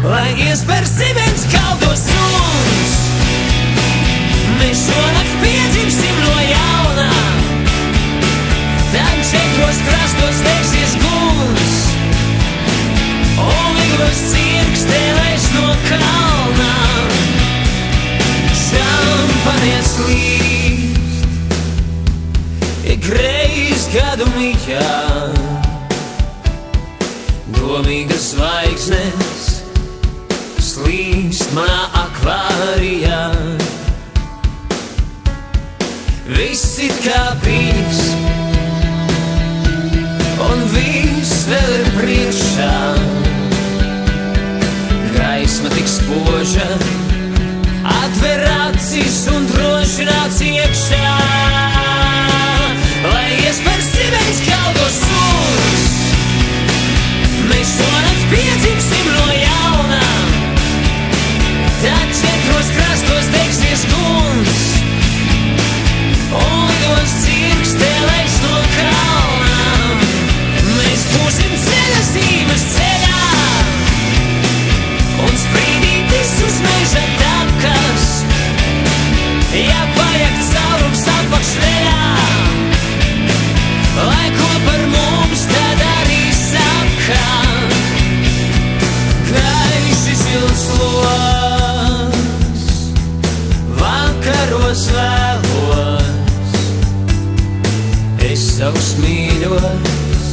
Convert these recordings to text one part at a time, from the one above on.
Lai iesper sibens kaldos suns, mēs šonakt piedzimsim no jauna, tad četros krastos degsies guns, un ligos cirks tēlēs no kalna. Šampanies līst, ikreiz gadu mijā, domīgas zvaigznes slīst manā akvārijā. Viss it kā brīdis, un viss vēl ir priekšā. Gaisma tik spoža, atver acis un droši nāc iekšā. Lai iesper sibens kaldos suns, mēs šonakt piedzimsim no jauna, tad četros krastos degsies guns, un lidos cirks tēlēs no kalnām. Mēs būsim ceļa zīmes ceļā, un sprīdītis uz meža dabkas, ja vajag caurums apakšveļā, lai ko par mums tad arī saka. Gaiši zils loks, vakaros vēlos, es savus mīļos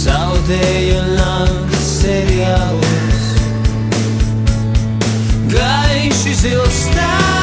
zaudēju nakts seriālos. Gaiši zils stāv